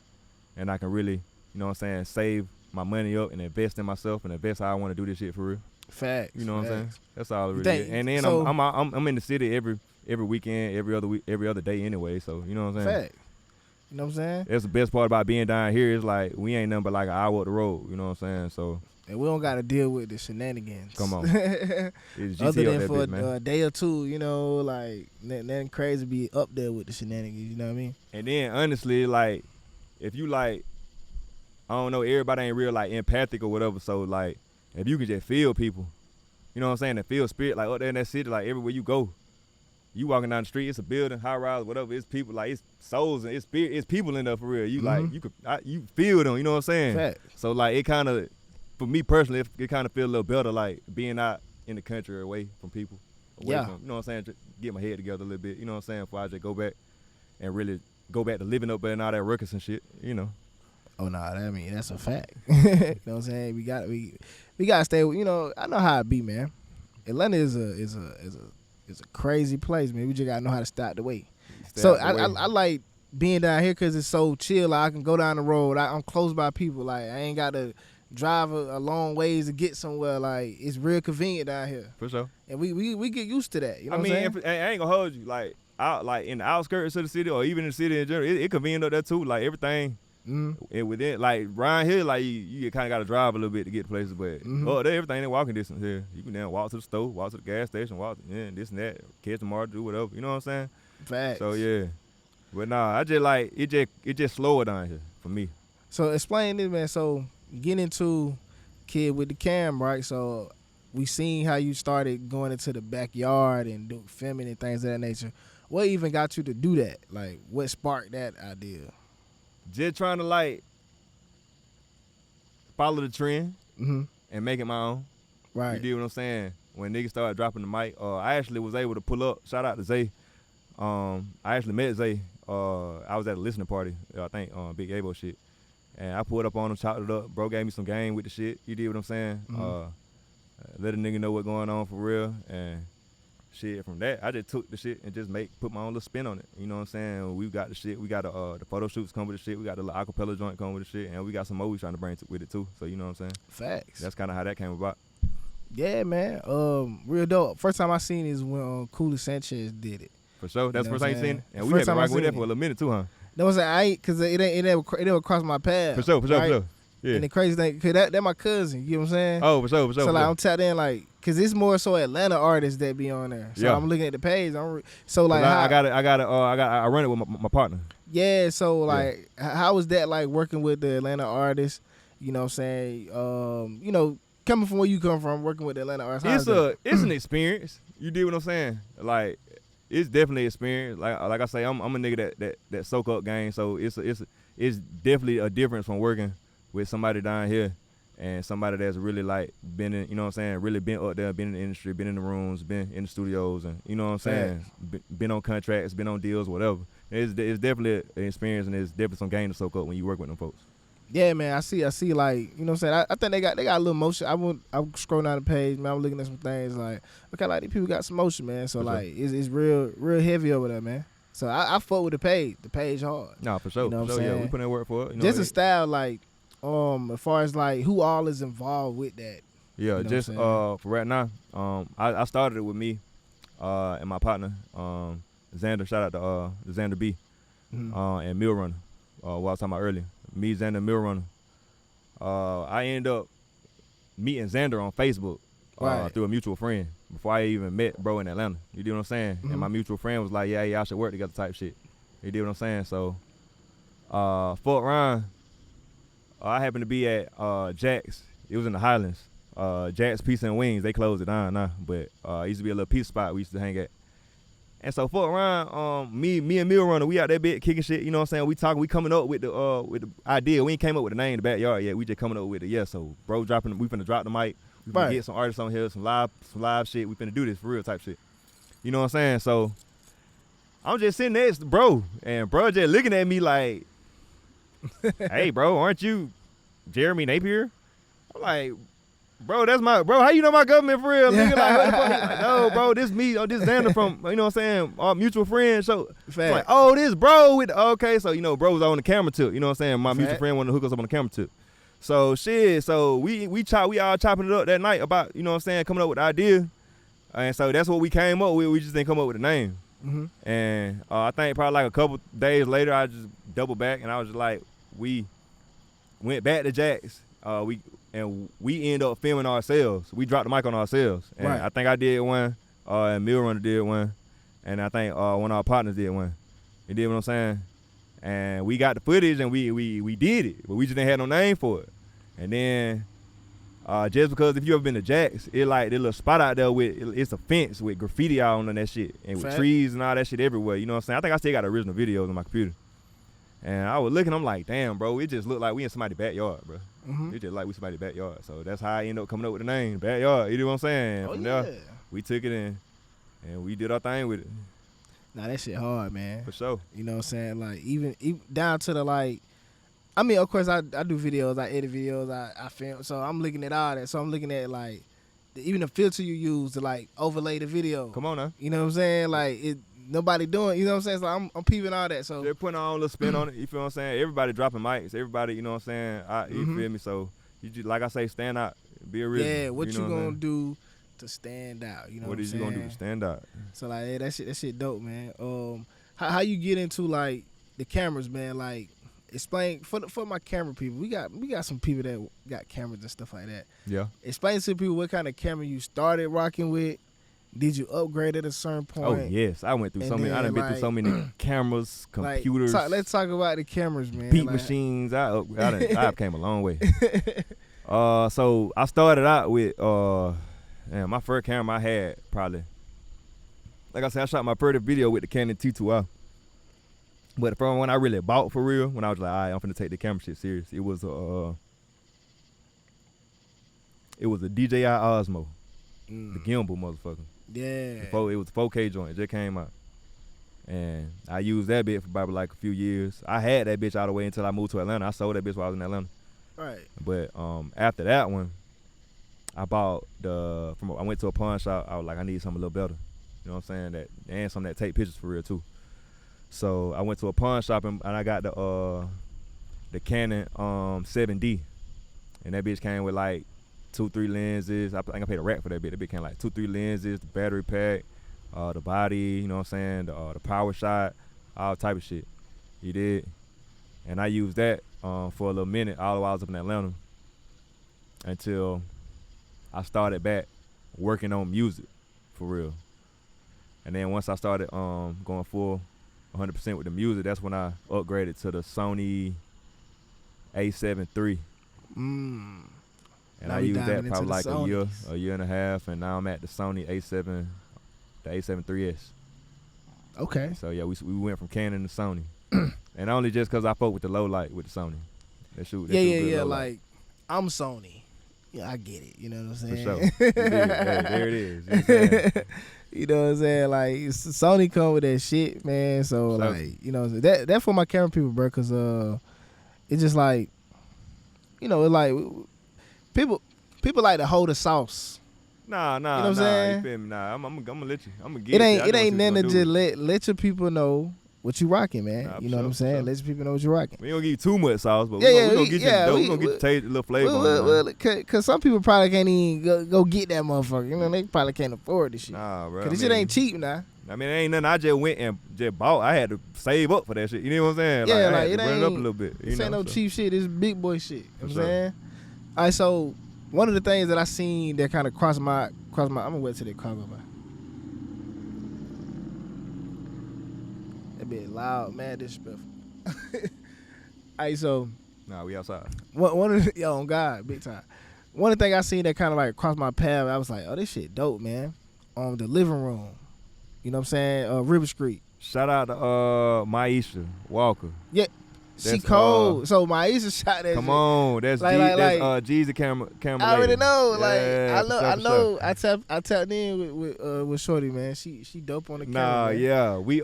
and I can really, you know what I'm saying, save my money up and invest in myself and invest how I want to do this shit for real. Facts. You know what I'm saying? That's all it You really think- is. And then so- I'm in the city every weekend, every other week, every other day anyway. So you know what I'm saying? Fact. You know what I'm saying? That's the best part about being down here is like we ain't nothing but like an hour up the road. You know what I'm saying? So And we don't got to deal with the shenanigans. come on, it's GT Other up than that for bitch, man. a day or two, you know, like nothing crazy be up there with the shenanigans. You know what I mean? And then honestly, like if you like, I don't know, everybody ain't real like empathic or whatever. So like if you can just feel people, you know what I'm saying, and feel spirit like up there in that city, like everywhere you go. You walking down the street, it's a building, high rise, whatever. It's people, like it's souls and it's spirit, it's people in there for real. You like you feel them. You know what I'm saying? Fact. So like it kind of, for me personally, it kind of feel a little better like being out in the country away from people. Away Yeah. from, you know what I'm saying? Just get my head together a little bit. You know what I'm saying? Before I just go back and really go back to living up there and all that ruckus and shit. You know. Oh no, I mean that's a fact. You know what I'm saying? We gotta stay. You know, I know how it be, man. Atlanta is a crazy place, man. We just gotta know how to stop the way. So I like being down here because it's so chill. Like, I can go down the road. I'm close by people. Like I ain't gotta drive a long ways to get somewhere. Like it's real convenient down here, For sure. and we get used to that. You know I what mean, I'm saying? I ain't gonna hold you. Like out, like in the outskirts of the city or even in the city in general, it convenient up there too. Like everything. And within, like around here, like you kind of got to drive a little bit to get places, but there everything in walking distance here. You can then walk to the store, walk to the gas station, walk this and that, catch the market, do whatever. You know what I'm saying? Facts. So yeah, but nah, I just like it just slower down here for me. So explain this, man. So getting into Kiid with the Cam, right? So we seen how you started going into the backyard and do filming and things of that nature. What even got you to do that? Like, what sparked that idea? Just trying to like follow the trend and make it my own. Right. You dig what I'm saying? When niggas started dropping the mic, I actually was able to pull up. Shout out to Zay. I actually met Zay. I was at a listening party, I think, Big Abo shit. And I pulled up on him, chopped it up. Bro gave me some game with the shit. You dig what I'm saying? Let a nigga know what's going on for real. And shit, from that, I just took the shit and just put my own little spin on it. You know what I'm saying? We got the shit. We got the photo shoots come with the shit. We got the little acapella joint come with the shit. And we got some more we trying to bring with it too. So you know what I'm saying? Facts. That's kind of how that came about. Yeah, man. Real dope. First time I seen is when Cooley Sanchez did it. For sure. That's You the know first time you seen it? And we First had been time I rocking with seen that for a it. little minute too, huh? That was I ain't because it never crossed my path. For sure, for right? sure. Yeah. And the crazy thing, cause that my cousin. You know what I'm saying? Oh, for sure, for sure. So for like sure. I'm tapped in, like, cause it's more so Atlanta artists that be on there. So Yeah. I'm looking at the page. So like, I run it with my partner. yeah. So like, how was that like working with the Atlanta artists? You know what I'm saying? You know, coming from where you come from, working with the Atlanta artists. It's an experience. You dig what I'm saying? Like, it's definitely an experience. Like I say, I'm a nigga that soak up game. So it's definitely a difference from working with somebody down here and somebody that's really like been in, you know what I'm saying, really been up there, been in the industry, been in the rooms, been in the studios, and you know what I'm saying, been on contracts, been on deals, whatever. It's definitely an experience, and there's definitely some game to soak up when you work with them folks. Yeah, man, I see like, you know what I'm saying, I think they got a little motion. I was scrolling down the page, man, I was looking at some things like, okay, like these people got some motion, man. So like it's real heavy over there, man. So I fuck with the page hard. Nah, for sure. You know what I'm Yeah, saying? we put in work for it. You know, just a style, like, as far as like who all is involved with that. Yeah, you know just for right now, I started it with me and my partner, Xander. Shout out to Xander B, and Mill Runner. What I was talking about earlier. Me, Xander, Mill Runner. I ended up meeting Xander on Facebook through a mutual friend before I even met bro in Atlanta. You know what I'm saying? And my mutual friend was like, yeah, y'all should work together type shit. You know what I'm saying? So, Fort Ryan, I happened to be at Jack's. It was in the Highlands. Jack's Pizza and Wings. They closed it down now, but it used to be a little pizza spot we used to hang at. And so Fort Ryan, me and Mill Runner, we out there bit kicking shit. You know what I'm saying? We talking, we coming up with the idea. We ain't came up with the name in the backyard yet. We just coming up with it. Yeah. So bro, we finna drop the mic. We finna get some artists on here, some live shit. We finna do this for real type shit. You know what I'm saying? So I'm just sitting next to bro, and bro just looking at me like, hey bro, aren't you Jeremy Napier? I'm like, bro, that's my bro. How you know my government for real? Nigga, like, what the fuck? He's like, no, bro, this me, this Xander from, you know what I'm saying, our mutual friend. So it's like, oh, this bro with okay. So you know, bro was on the camera tip. You know what I'm saying? My mutual friend wanted to hook us up on the camera tip. So shit. So we all chopping it up that night about, you know what I'm saying, coming up with the idea. And so that's what we came up with. We just didn't come up with a name. And I think probably like a couple days later, I just doubled back and I was just like, we went back to Jack's. We ended up filming ourselves. We dropped the mic on ourselves. And I think I did one, and Mill Runner did one, and I think one of our partners did one. You did what I'm saying? And we got the footage and we did it, but we just didn't have no name for it. And then just because if you ever been to Jack's, it like the little spot out there it's a fence with graffiti out on that shit and with trees and all that shit everywhere. You know what I'm saying? I think I still got the original videos on my computer. And I was looking, I'm like, damn, bro, it just looked like we in somebody's backyard, bro. It just like we somebody's backyard. So that's how I ended up coming up with the name, backyard. You know what I'm saying? From there, we took it in and we did our thing with it. Nah, that shit hard, man. For sure. You know what I'm saying? Like, even down to the, like, I mean, of course, I do videos, I edit videos, I film. So I'm looking at all that. So I'm looking at, like, even the filter you use to, like, overlay the video. Come on now. You know what I'm saying? Like, nobody doing, you know what I'm saying? So I'm peeping all that. So they're putting our own little spin on it. You feel what I'm saying? Everybody dropping mics. Everybody, you know what I'm saying? You feel me? So you just, like I say, stand out. Be a real. Yeah, what you gonna do to stand out? You know what I'm saying? What is you gonna do to stand out? So like, yeah, that shit dope, man. How you get into like the cameras, man? Like, explain for my camera people. We got some people that got cameras and stuff like that. Yeah. Explain to people what kind of camera you started rocking with. Did you upgrade at a certain point? Oh yes, I went through so many. I done been through so many cameras, computers. Like, let's talk about the cameras, man. Beat machines. I came a long way. So I started out with my first camera I had probably. Like I said, I shot my first video with the Canon T2i. But the first one I really bought for real, when I was like, all right, I'm finna take the camera shit serious. It was a DJI Osmo, the gimbal motherfucker. Yeah. It was a 4K joint. It just came out. And I used that bitch for probably like a few years. I had that bitch all the way until I moved to Atlanta. I sold that bitch while I was in Atlanta. Right. But after that one, I bought I went to a pawn shop. I was like, I need something a little better. You know what I'm saying? And something that take pictures for real too. So I went to a pawn shop and I got the Canon 7D. And that bitch came with like 2-3 lenses. I think I paid a rack for that bitch. That bitch came like 2-3 lenses, the battery pack, the body, you know what I'm saying, the power shot, all type of shit. You did. And I used that for a little minute all while I was up in Atlanta until I started back working on music for real. And then once I started going full 100% with the music, that's when I upgraded to the Sony A7 III. And I used that probably like a year and a half, and now I'm at the Sony A7, the A7 IIIs. Okay. So yeah, we went from Canon to Sony, and only just because I fuck with the low light with the Sony. That shoot yeah. Low like, I'm Sony. yeah, I get it. You know what I'm saying? For sure. Hey, there it is. You know what I'm saying? You know what I'm saying? Like Sony come with that shit, man. So like, you know, that for my camera people, bro. Cause it's just like, you know, it's like people like to hold the sauce. Nah. You know what I'm saying? You feel me? Nah, I'm gonna let you. I'm gonna get it ain't nothing to just let your people know what you rocking, man. Nah, you know what I'm saying? Let your people know what you rocking. We don't give you too much sauce, but we gonna get you the dope. We gonna get the taste, a little flavor on it. Cause some people probably can't even go get that motherfucker. You know, they probably can't afford this shit. Nah, bro. Cause this shit ain't cheap now. I mean, it ain't nothing I just went and just bought. I had to save up for that shit. You know what I'm saying? Yeah, like it I had to run ain't it up a little bit. This ain't no cheap shit. This big boy shit. You know what I'm sure. saying? All right, so one of the things that I seen that kind of crossed my. I'm gonna wait till they car go by. That be loud, man. Disrespectful. All right, so. Nah, we outside. One of the, yo, on God, big time. One of the things I seen that kind of like crossed my path, I was like, oh, this shit dope, man. On the living room. You know what I'm saying? River Street. Shout out to Maisha Walker. Yeah. She cold. So Maisha shot that Come shit. On. That's G's the camera I already know. Yeah, I know. I tapped in with Shorty, man. She dope on the camera. Nah, man. yeah. We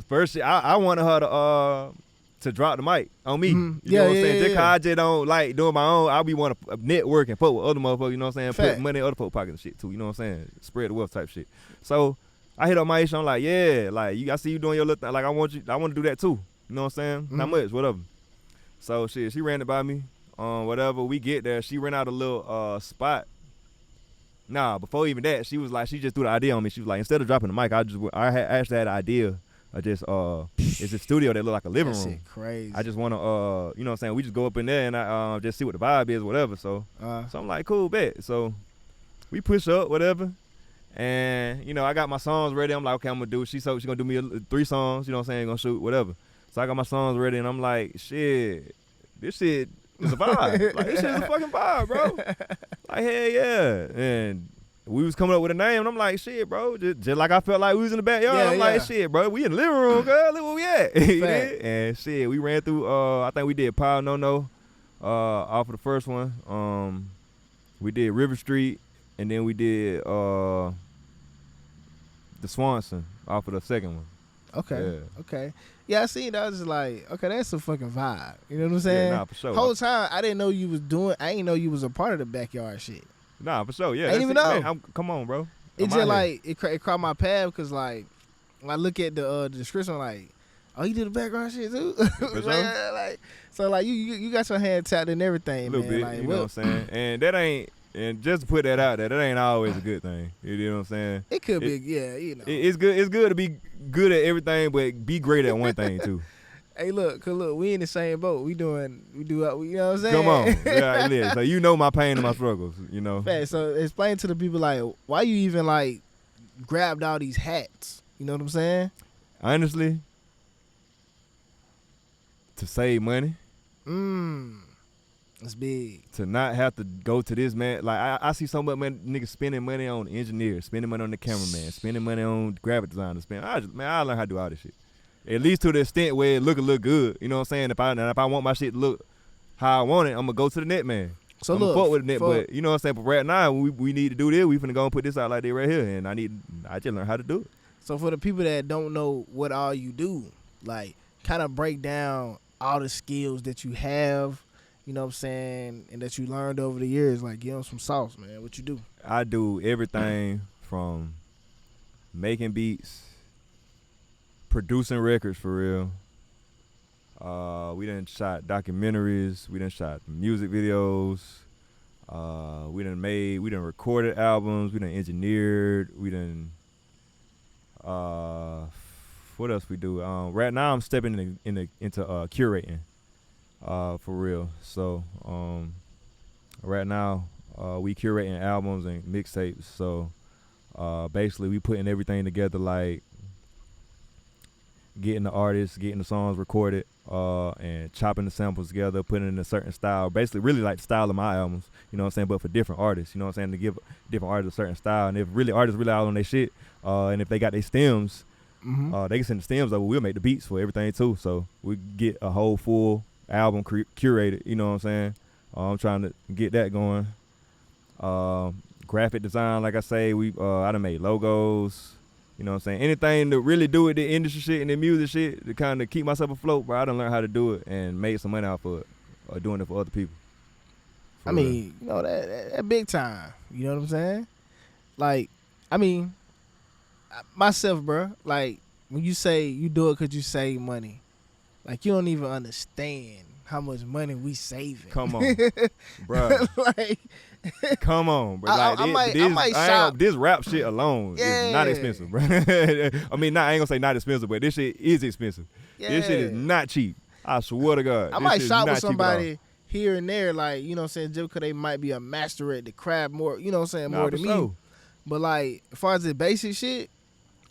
first I wanted her to drop the mic on me. Mm-hmm. You know what I'm saying? Just cause I just don't like doing my own. I be want to network and fuck with other motherfuckers, you know what I'm saying? Fact. Put money in other folks' pockets and shit too, you know what I'm saying? Spread the wealth type shit. So I hit up Maisha, I'm like, yeah, like I see you doing your little thing. Like I want to do that too. You know what I'm saying? Mm-hmm. Not much, whatever. So shit, she ran it by me. Whatever, we get there, she ran out a little spot. Nah, before even that, she was like, she just threw the idea on me. She was like, instead of dropping the mic, I actually had an idea. Just it's a studio that look like a living room. Shit crazy. I just wanna you know what I'm saying, we just go up in there and I just see what the vibe is, whatever. So I'm like, cool, bet. So we push up, whatever. And you know, I got my songs ready. I'm like, okay, I'm gonna do. She gonna do me 3 songs. You know what I'm saying? Gonna shoot whatever. So I got my songs ready, and I'm like, shit, this shit is a vibe. Like this shit is a fucking vibe, bro. Like hell yeah. And we was coming up with a name, and I'm like, shit, bro. Just like I felt like we was in the backyard. I'm like, shit, bro. We in the living room, girl. Look where we at. And shit, we ran through. I think we did Power No off of the first one. We did River Street, and then we did the Swanson off of the second one. Okay. Yeah, I seen that. I was just like, okay, that's a fucking vibe. You know what I'm saying? Yeah, nah, for sure. Whole time, I didn't know you was doing. I didn't know you was a part of the backyard shit. Nah, for sure. Yeah, I didn't even know. Man, come on, bro. It just like it crossed my path because like when I look at the description, I'm like, oh, you do the background shit too. For sure. Like, so like you got your hand tapped in everything, a little bit. Like, you know what I'm saying? And that ain't. And just to put that out there, that ain't always a good thing. You know what I'm saying? It could be, yeah, you know. It's good. It's good to be good at everything, but be great at one thing too. Hey, look, we in the same boat. We do, you know what I'm saying? Come on, yeah, it is. So you know my pain and my struggles, you know. Fact. So explain to the people like why you even like grabbed all these hats. You know what I'm saying? Honestly, to save money. That's big. To not have to go to this man. Like I see so much niggas spending money on engineers, spending money on the cameraman, spending money on graphic designers. I learned how to do all this shit. At least to the extent where it look good. You know what I'm saying? If I want my shit to look how I want it, I'm gonna go to the net man. So I'm look, fuck with the net, but you know what I'm saying? But right now we need to do this. We finna go and put this out like that right here, and I just learned how to do it. So for the people that don't know what all you do, like kind of break down all the skills that you have. You know what I'm saying? And that you learned over the years, like, give them some sauce, man. What you do? I do everything from making beats, producing records for real. We done shot documentaries. We done shot music videos. We done recorded albums. We done engineered. We done, what else we do? Right now I'm stepping into curating. For real. So right now we curating albums and mixtapes. So basically we putting everything together, like getting the artists, getting the songs recorded, and chopping the samples together, putting it in a certain style. Basically really like the style of my albums, you know what I'm saying, but for different artists, you know what I'm saying, to give different artists a certain style. And if really artists really out on their shit, and if they got their stems, they can send the stems over. We'll make the beats for everything too. So we get a whole full album curated, you know what I'm saying? I'm trying to get that going. Graphic design, like I say, I done made logos. You know what I'm saying? Anything to really do with the industry shit and the music shit to kind of keep myself afloat, bro. I done learned how to do it and made some money off of it, or doing it for other people. I mean, you know, that big time. You know what I'm saying? Like, I mean, myself, bro, like, when you say you do it because you save money, like, you don't even understand how much money we saving. Come on, bro. Like, come on, bro. Like, I might shop. This rap shit alone is not expensive, bro. I mean, I ain't gonna say not expensive, but this shit is expensive. Yeah. This shit is not cheap. I swear to God. I might shop with somebody here and there, like, you know what I'm saying, just because they might be a master at the craft more, you know what I'm saying, more than me. But, like, as far as the basic shit,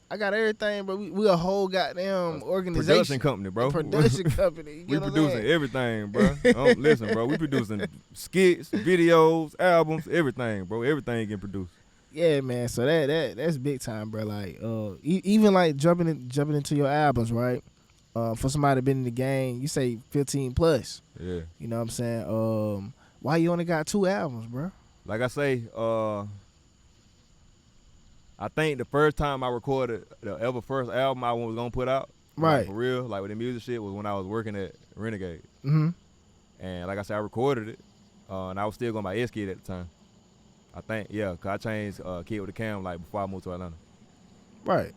I got everything, bro. We a whole goddamn organization. Production company, bro. Production company. We producing everything, bro. Listen, bro. We producing skits, videos, albums, everything, bro. Everything getting produced. Yeah, man. So that's big time, bro. Like, even like jumping into your albums, right? For somebody been in the game, you say 15 plus. Yeah. You know what I'm saying? Why you only got 2 albums, bro? Like I say, I think the first time I recorded the first album I was gonna put out, right, like, for real, like with the music shit, was when I was working at Renegade. Mm-hmm. And like I said, I recorded it, and I was still going by Kiid at the time. I think, yeah, cause I changed Kiid with the Cam like before I moved to Atlanta. Right.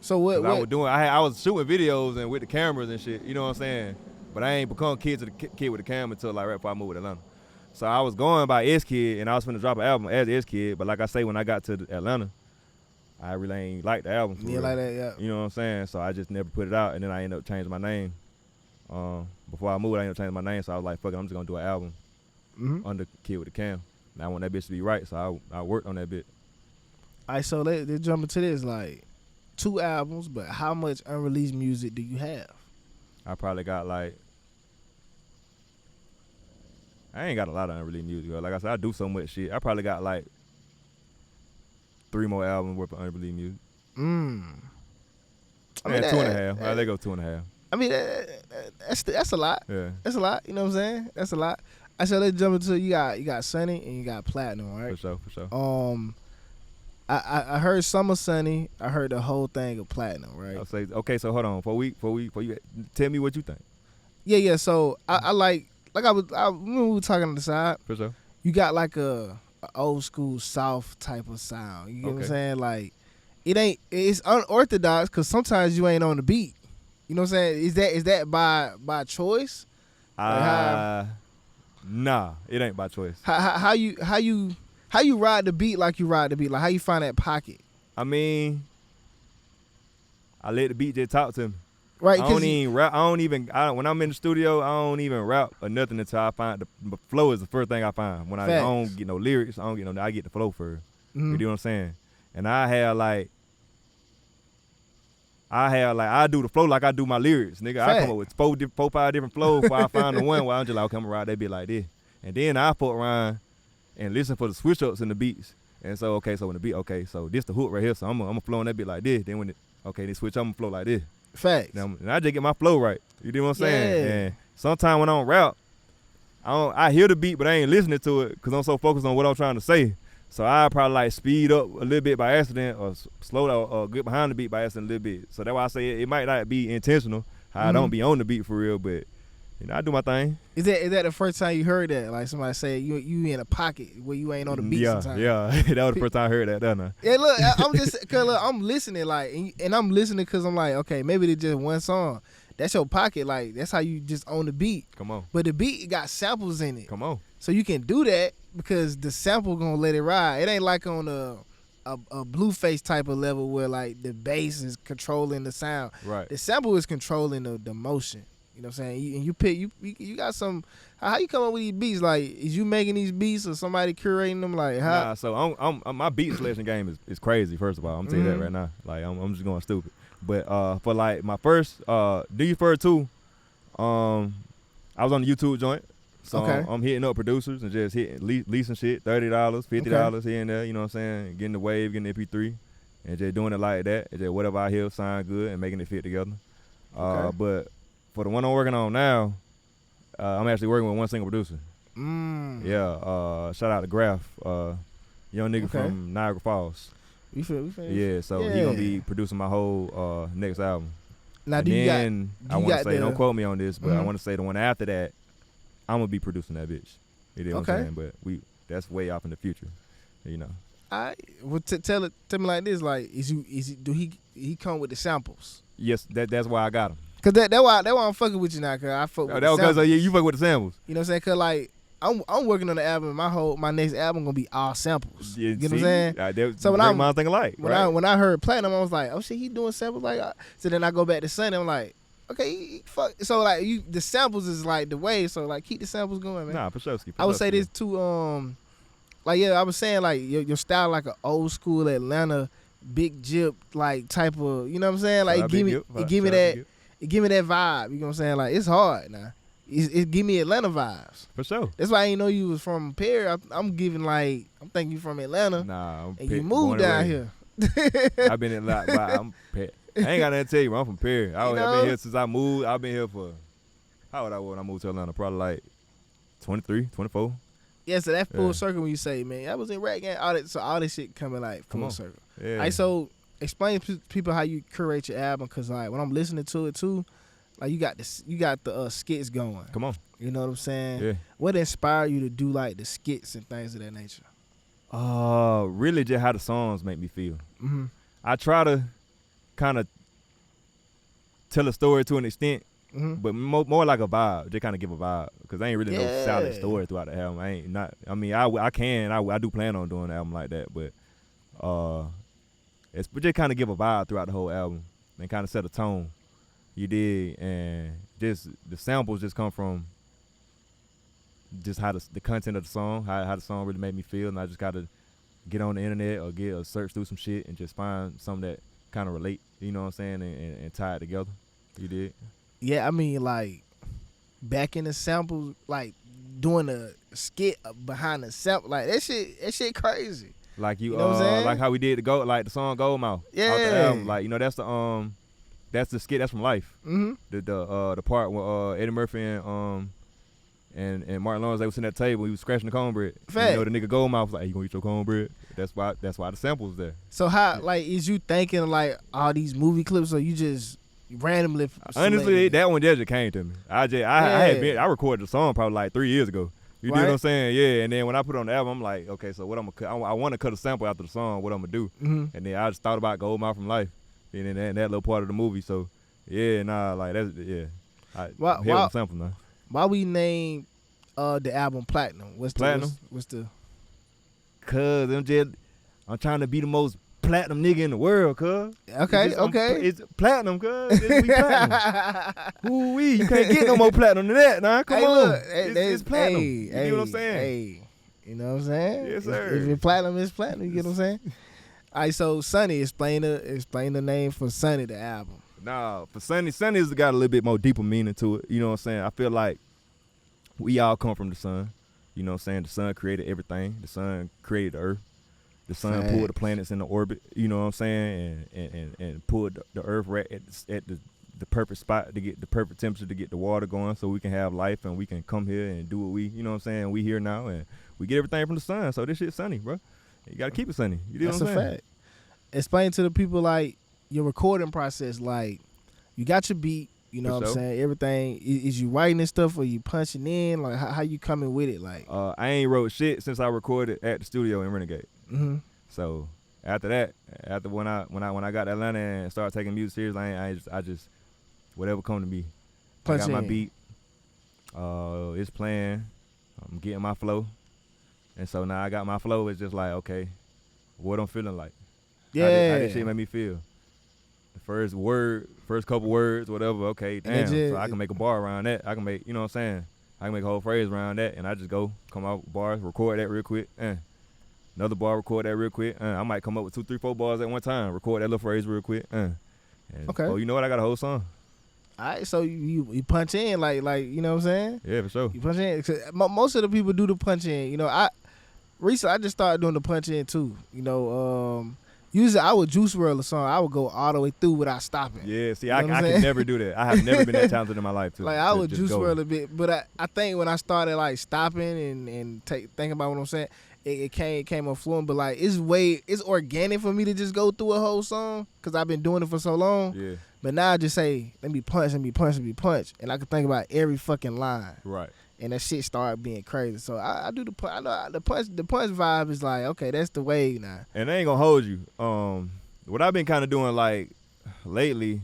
So what I was shooting videos and with the cameras and shit, you know what I'm saying? But I ain't become Kiid with the Cam until like right before I moved to Atlanta. So I was going by Kiid, and I was finna drop an album as Kiid. But like I say, when I got to Atlanta, I really ain't like the album. Yeah, like that, yeah. You know what I'm saying? So I just never put it out, and then I ended up changing my name. Before I moved, I ended up changing my name, so I was like, fuck it, I'm just gonna do an album under Kiid with the Cam. And I want that bitch to be right, so I worked on that bit. All right, so let's jump into this. Like, 2 albums, but how much unreleased music do you have? I probably got like, I ain't got a lot of unreleased music. Like I said, I do so much shit. I probably got like 3 more albums worth of unreleased music. I mean, 2.5. They go 2.5. I mean, that's a lot. Yeah, that's a lot. You know what I'm saying? That's a lot. I said let's jump into you got Sunny and you got Platinum, right? For sure. I heard Summer Sunny. I heard the whole thing of Platinum, right? I'll say, okay, so hold on. Before you tell me what you think. Yeah. So I like I remember we were talking on the side. For sure. You got like a old school South type of sound. You get what I'm saying? Like, it's unorthodox because sometimes you ain't on the beat. You know what I'm saying? Is that by choice? Nah, it ain't by choice. How you ride the beat like you ride the beat? Like, how you find that pocket? I mean, I let the beat just talk to me. Right. I don't even rap. When I'm in the studio, I don't even rap or nothing until I find the flow is the first thing I find. When I don't get no lyrics, I get the flow first. Mm-hmm. You know what I'm saying? And I do the flow like I do my lyrics, nigga. Fact. I come up with 4-5 different flows before I find the one where I'm just like, okay, I'm gonna ride that beat like this. And then I fuck around and listen for the switch ups in the beats. And so, okay, so when the beat, okay, so this the hook right here, so I'm gonna flow on that beat like this. Then they switch up, I'm gonna flow like this. Facts. And I just get my flow right. You know what I'm saying? Yeah. And sometimes when I don't rap, I hear the beat, but I ain't listening to it because I'm so focused on what I'm trying to say. So I probably like speed up a little bit by accident or slow down or get behind the beat by accident a little bit. So that's why I say it might not be intentional. I don't be on the beat for real, but I do my thing. Is that the first time you heard that? Like somebody say you in a pocket where you ain't on the beat sometimes? Yeah. That was the first time I heard that, didn't I? Yeah, look, I'm listening like, and I'm listening because I'm like, okay, maybe it's just one song. That's your pocket, like that's how you just own the beat. Come on. But the beat got samples in it. Come on. So you can do that because the sample gonna let it ride. It ain't like on a Blueface type of level where like the bass is controlling the sound. Right. The sample is controlling the motion. You know what I'm saying? You got some. How you come up with these beats? Like, is you making these beats or somebody curating them? Like, how? Nah, so I'm my beat selection game is crazy. First of all, I'm telling you that right now. Like, I'm just going stupid. But for like my first Do You Fur 2, I was on the YouTube joint. So I'm hitting up producers and just leasing shit, $30, $50 here and there, you know what I'm saying? Getting the wave, getting the MP3, and just doing it like that. And just whatever I hear sound good and making it fit together. But for the one I'm working on now, I'm actually working with one single producer. Yeah, shout out to Graph, young nigga from Niagara Falls. We feel. Yeah, so he gonna be producing my whole next album. Now, and I want to say, don't quote me on this, but I want to say the one after that, I'm gonna be producing that bitch. You know what I'm saying? But that's way off in the future, you know. Well, tell me like this, like, do he come with the samples? Yes, that's why I got him. Cause that's why I'm fucking with you now. Cause I fuck with the samples. You fuck with the samples. You know what I'm saying? Cause like I'm working on the album. My next album gonna be all samples. Yeah, you know what I'm saying? So when I'm thinking like when I heard Platinum, I was like, oh shit, he doing samples like. So then I go back to Sunny. I'm like, okay, fuck. So like the samples is like the way. So like keep the samples going, man. Nah, for sure. I would say this too. Like I was saying like your style like an old school Atlanta big jip like type of, you know what I'm saying? Like it give me that vibe. You know what I'm saying? Like it's hard now. It give me Atlanta vibes. For sure. That's why I didn't know you was from Perry. I'm giving like I'm thinking you from Atlanta. Nah, and you moved down here. I've been in a lot, but I ain't got nothing to tell you. I'm from Perry. I've been here since I moved. I've been here for how old I was when I moved to Atlanta? Probably like 23, 24. Yeah, so that full circle when you say, man, I was in rap game, all this shit coming like full circle. Yeah. Like, so explain to people how you curate your album, cause like when I'm listening to it too, like you got the skits going. Come on. You know what I'm saying? Yeah. What inspired you to do like the skits and things of that nature? Really just how the songs make me feel. Mm-hmm. I try to kind of tell a story to an extent. Mm-hmm. But more like a vibe, just kind of give a vibe, because I ain't really no solid story throughout the album. I do plan on doing an album like that, but it's just kind of give a vibe throughout the whole album and kind of set a tone. You did, and just the samples just come from just how the content of the song, how the song really made me feel, and I just gotta get on the internet or search through some shit and just find something that kind of relate, you know what I'm saying, and tie it together. You did. Yeah, I mean, like, back in the samples, like, doing a skit behind the sample, like, that shit crazy. Like you know what I'm saying? Like how we did the song Gold Mouth. Yeah. Out the album. Like, you know, that's the skit, that's from Life. Mm-hmm. The part where Eddie Murphy and Martin Lawrence, they was sitting at the table, he was scratching the cornbread. Fact. You know, the nigga Gold Mouth was like, hey, you gonna eat your cornbread? That's why the sample's there. So how, like, is you thinking, like, all these movie clips, or you just randomly honestly that one just came to me. I recorded the song probably like 3 years ago. You know what I'm saying? Yeah. And then when I put it on the album, I'm like, okay, so what I'm gonna I want to cut a sample after the song, what I'm gonna do. Mm-hmm. And then I just thought about Gold Mouth from Life, and then that little part of the movie. So like that's I'm sample now. Why we named the album Platinum? What's the Cause I'm trying to be the most platinum nigga in the world, cuz. Okay. It's platinum, cuz. We platinum. Ooh-wee, you can't get no more platinum than that, nah. Come on. Look, it's platinum. You get what I'm saying? Hey, you know what I'm saying? Yes, sir. If it's platinum, it's platinum. You get what I'm saying? All right, so Sunny, explain the name for Sunny, the album. Nah, for Sunny's got a little bit more deeper meaning to it. You know what I'm saying? I feel like we all come from the sun. You know what I'm saying? The sun created everything. The sun created the earth. The sun pulled the planets into orbit, you know what I'm saying, and pulled the earth right at the perfect spot to get the perfect temperature to get the water going, so we can have life and we can come here and do what we, you know what I'm saying, we here now and we get everything from the sun. So this shit's sunny, bro. You gotta keep it sunny. You know what I'm saying? That's a fact. Explain to the people like your recording process. Like you got your beat, you know what I'm saying. Everything is you writing this stuff or you punching in? Like how you coming with it? Like I ain't wrote shit since I recorded at the studio in Renegade. Mm-hmm. So after when I got to Atlanta and started taking music serious, I just whatever come to me. I got my beat. It's playing. I'm getting my flow, and so now I got my flow. It's just like, okay, what I'm feeling like. Yeah. How this shit make me feel. The first couple words, whatever. Okay, damn. So I can make a bar around that. I can make, you know what I'm saying. I can make a whole phrase around that, and I just come out with bars, record that real quick, another bar, record that real quick. I might come up with 2, 3, 4 bars at one time. Record that little phrase real quick. And okay. Oh, you know what? I got a whole song. All right, so you punch in like you know what I'm saying? Yeah, for sure. You punch in. Most of the people do the punch in. You know, recently I just started doing the punch in too. You know, Usually I would juice world a song. I would go all the way through without stopping. Yeah, see, You know I what I'm can saying? never do that. I have never been that talented in my life too. Like I would just juice go. world a bit, but I think when I started like stopping and thinking about what I'm saying, it came on fluent. But like it's organic for me to just go through a whole song because I've been doing it for so long. Yeah, But now I just say let me punch, and I can think about every fucking line. right. And that shit started being crazy. So I do the punch. I know the punch vibe is like, okay, that's the way now. And I ain't gonna hold you. What I've been kind of doing like lately,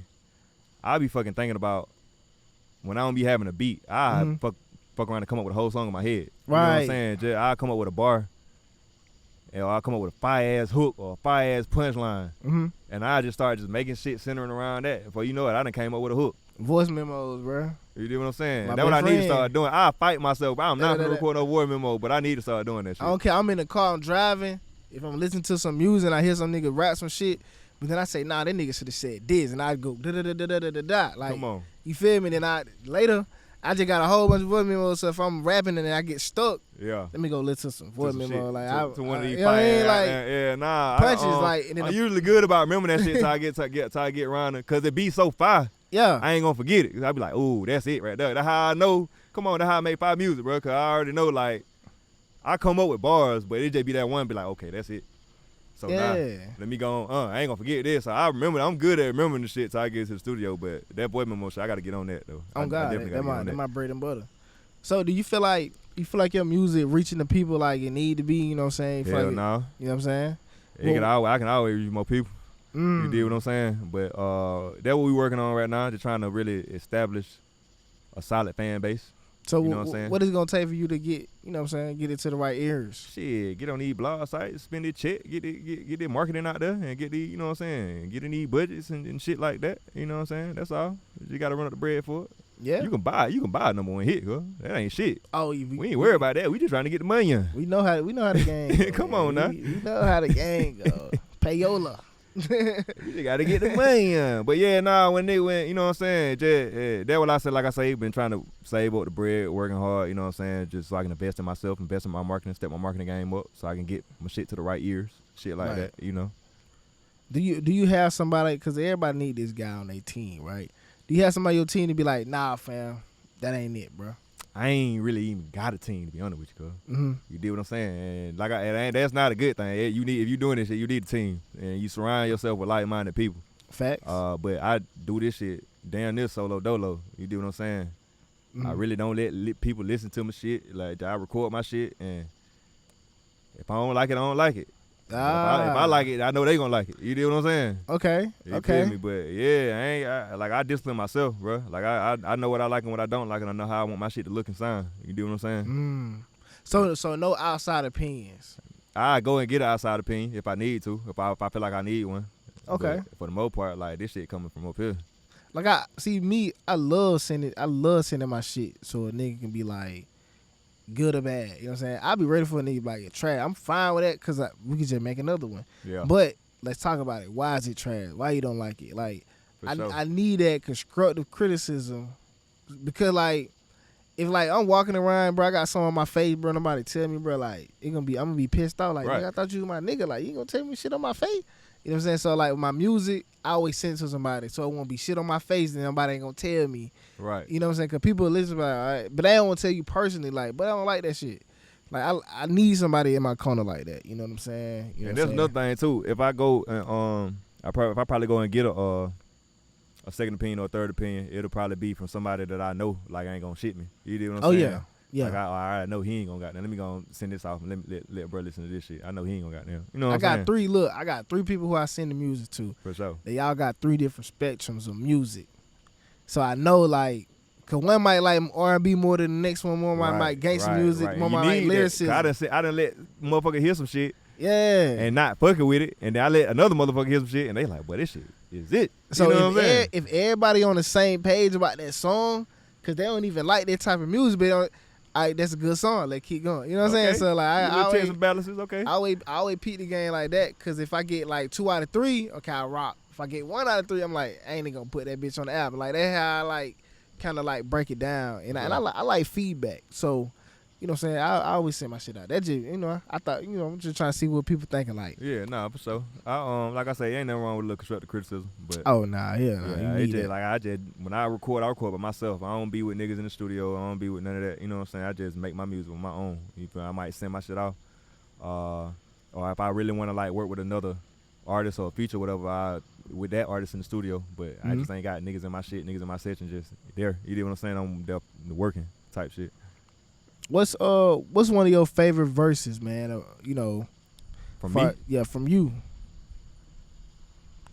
I be fucking thinking about when I don't be having a beat. I fuck around and come up with a whole song in my head. You know what I'm saying? Just, I'll come up with a bar, or I'll come up with a fire ass hook or a fire ass punchline, and I just start just making shit centering around that. Before you know it, I done came up with a hook. Voice memos, bro. You know what I'm saying? My That's what I best need to friend. start doing. I fight myself. I'm not gonna record no voice memo, but I need to start doing that shit. I don't care. I'm in the car, I'm driving. If I'm listening to some music and I hear some nigga rap some shit, but then I say, nah, that nigga should have said this, and I go da da da da da da da. Like, Come on. you feel me? Then I just got a whole bunch of voice memos. So if I'm rapping and I get stuck, Yeah. let me go listen to some voice To some memo. shit. Like to one of these you know what I mean? Like yeah, nah. punches, like, and then I'm the- usually good about remembering that shit till I get around it, cause it be so fire. yeah. I ain't gonna forget it. I be like, ooh, that's it right there. That's how I know. Come on, that's how I make fire music, bro. Cause I already know, like, I come up with bars, but it just be that one. Be like, okay, that's it. So now, Yeah. let me go on. I ain't gonna forget this. So I remember. I'm good at remembering the shit till I get to the studio. But that voice memo shit, I gotta get on that though. Oh I God, definitely gotta get on that that. my bread and butter. So do you feel like your music reaching the people like it need to be? You know what I'm saying? You feel Hell like no. you know what I'm saying? I can always reach more people. Mm. You dig what I'm saying? But that's what we working on right now. Just trying to really establish a solid fan base. So You know what I'm saying? what is it gonna take for you to get, you know what I'm saying, get it to the right ears? Shit, get on these blog sites, spend the check, get the marketing out there, and get the, you know what I'm saying, get in these budgets and shit like that. You know what I'm saying? That's all. You gotta run up the bread for it. Yeah. You can buy a number one hit, girl. That ain't shit. Oh, We ain't worried about that. We just trying to get the money in. We know how the game go. Come on now. We know how the game go. Payola. You just gotta get the money in. But yeah, nah, when you know what I'm saying, just, that's what I said. Like I say, been trying to save up the bread, working hard. You know what I'm saying, just so I can invest in myself, invest in my marketing, step my marketing game up, so I can get my shit to the right ears, shit like Right. that. You know. Do you have somebody, because everybody need this guy on their team, right? Do you have somebody on your team to be like, nah, fam, that ain't it, bro? I ain't really even got a team, to be honest with you, cuz. Mm-hmm. You dig what I'm saying? And like, that's not a good thing. If you doing this shit, you need a team, and you surround yourself with like-minded people. Facts. But I do this shit damn near solo dolo. You dig what I'm saying? I really don't let people listen to my shit. Like, I record my shit, and if I don't like it, I don't like it. If I like it, I know they gonna like it. You dig what I'm saying? Okay. You Okay. feel me? But yeah, I discipline myself, bro. Like I know what I like and what I don't like, and I know how I want my shit to look and sound. You dig what I'm saying? So no outside opinions. I go and get an outside opinion if I need to, if I feel like I need one. Okay. But for the most part, like, this shit coming from up here. Like I love sending my shit so a nigga can be like good or bad. You know what I'm saying? I'll be ready for a nigga to be like trash. I'm fine with that because we can just make another one. Yeah. But let's talk about it. Why is it trash? Why you don't like it? Like For sure. I need that constructive criticism because like if like I'm walking around, bro, I got something on my face, bro, nobody tell me, bro, like I'm gonna be pissed off. Like, Right. nigga, I thought you was my nigga. Like, you ain't gonna tell me shit on my face. You know what I'm saying? So like with my music, I always send it to somebody, so it won't be shit on my face, and nobody ain't gonna tell me. Right. You know what I'm saying? Cause people listen about it, all right? But they don't want to tell you personally, like, but I don't like that shit. Like I need somebody in my corner like that. You know what I'm saying? You know And what there's I'm another thing too. If I go and if I probably go and get a second opinion or a third opinion, it'll probably be from somebody that I know like ain't gonna shit me. You know what I'm Oh, saying? yeah. Yeah. Like I know he ain't gonna got that. Let me go and send this off and let bro listen to this shit. I know he ain't gonna got that. You know what I'm saying? I got three people who I send the music to. For sure. They all got three different spectrums of music. So I know like, cause one might like R&B more than the next one, more might gangster music, more You might like need that. lyricism. I done let motherfucker hear some shit Yeah. and not fucking with it, and then I let another motherfucker hear some shit, and they like, boy, this shit is it. So you know what I'm saying? if everybody on the same page about that song, cause they don't even like that type of music, but all right, that's a good song. Let's keep going. You know what I'm saying? So like I checks always, and balances, okay. I always peep the game like that. Cause if I get like 2 out of 3, okay, I rock. If I get 1 out of 3, I'm like, I ain't gonna put that bitch on the album. Like that's how I like kind of like break it down. And I like feedback. So you know what I'm saying? I always send my shit out. That just, you know, I thought, you know, I'm just trying to see what people thinking like. Yeah, nah, for sure. I like I say, ain't nothing wrong with a little constructive criticism, but Oh nah, yeah, yeah, it just like I just when I record by myself. I don't be with niggas in the studio. I don't be with none of that. You know what I'm saying? I just make my music with my own. You feel? I might send my shit off, or if I really want to like work with another artist or feature whatever, with that artist in the studio. But I just ain't got niggas in my shit, niggas in my section just there. You know what I'm saying? I'm there working type shit. What's one of your favorite verses, man? You know, from me? Yeah, from you.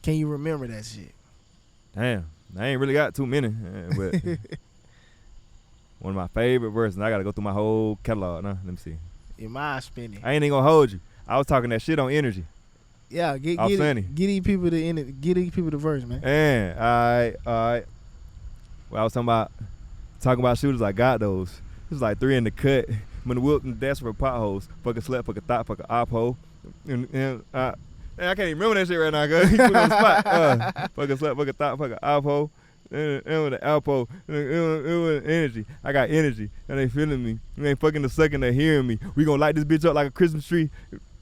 Can you remember that shit? Damn, I ain't really got too many, but one of my favorite verses. I gotta go through my whole catalog. Now, let me see. Your mind spinning. I ain't even gonna hold you. I was talking that shit on Energy. Yeah, get these people the verse, man. And all right. Well, I was talking about shooters. I got those. It was like 3 in the cut. When the whoop and dash for potholes. Fuck a slut, fuck a thought, fuck a op hole. And I can't even remember that shit right now, cuz. He put me on the spot. Fuck a slut, fuck a thought, fuck a op hole. And with the alpo, it was energy. I got energy, and they feeling me. You ain't fucking the second they hearing me. We gonna light this bitch up like a Christmas tree.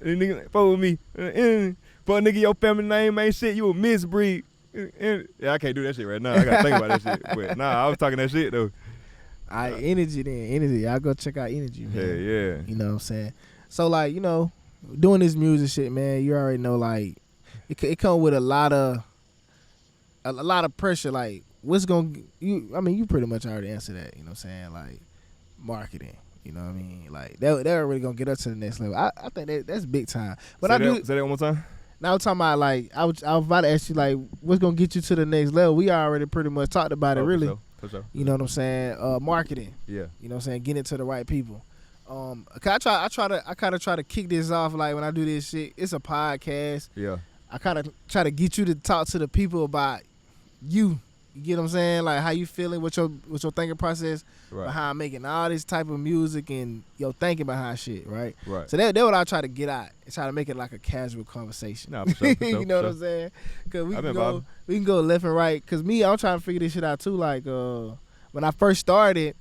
And nigga, fuck with me. For a nigga, your family name ain't shit. You a misbreed. Yeah, I can't do that shit right now. I gotta think about that shit. But nah, I was talking that shit though. Energy then. Energy. Y'all go check out Energy, man. Yeah. You know what I'm saying? So, like, you know, doing this music shit, man, you already know, like, it come with a lot of pressure. Like, what's going to, you pretty much already answered that, you know what I'm saying? Like, marketing. You know what I mean? Like, they're really going to get up to the next level. I think that's big time. But Say that one more time? Now I'm talking about, like, I was about to ask you, like, what's going to get you to the next level? We already pretty much talked about it, really. For sure. You know what I'm saying? Marketing. Yeah. You know what I'm saying? Getting it to the right people. I kind of try to kick this off, like, when I do this shit. It's a podcast. Yeah. I kind of try to get you to talk to the people about you. You get what I'm saying? Like, how you feeling, what's your thinking process behind making all this type of music and your thinking behind shit, right? Right. So that's what I try to get at. And try to make it like a casual conversation. Nah, for sure, you know what I'm saying? Because we can go left and right. Because I'm trying to figure this shit out too. Like, when I first started,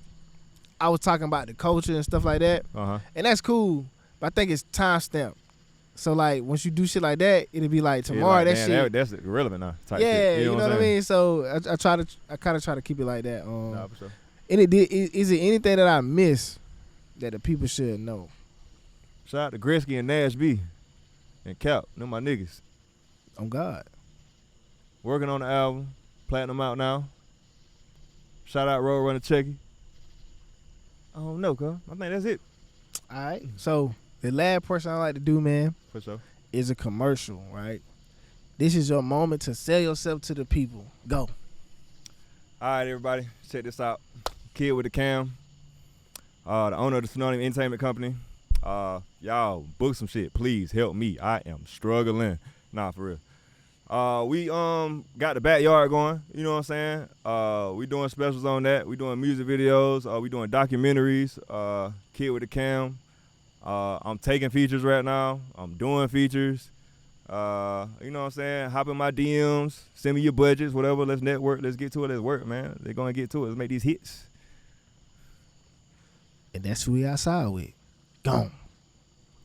I was talking about the culture and stuff like that. And that's cool. But I think it's time stamped. So, like, once you do shit like that, it'll be like tomorrow, that shit. That's irrelevant now. Type yeah, shit. You know what I mean? So, I kind of try to keep it like that. Nah, for sure. And is it anything that I miss that the people should know? Shout out to Gretzky and Nash B and Cap. Them my niggas. On God. Working on the album. Platinum out now. Shout out Road Runner Checky. I don't know, cuz. I think that's it. All right. So, the last portion I like to do, man, for sure, is a commercial, right? This is your moment to sell yourself to the people. Go. All right, everybody. Check this out. Kiid with the Cam. The owner of the Synonymous Entertainment Company. Y'all book some shit. Please help me. I am struggling. Nah, for real. We got the backyard going. You know what I'm saying? We doing specials on that. We doing music videos. We doing documentaries. Kiid with the Cam. I'm taking features right now. I'm doing features. You know what I'm saying? Hop in my DMs. Send me your budgets, whatever. Let's network. Let's get to it. Let's work, man. They're going to get to it. Let's make these hits. And that's who we outside with. Gone.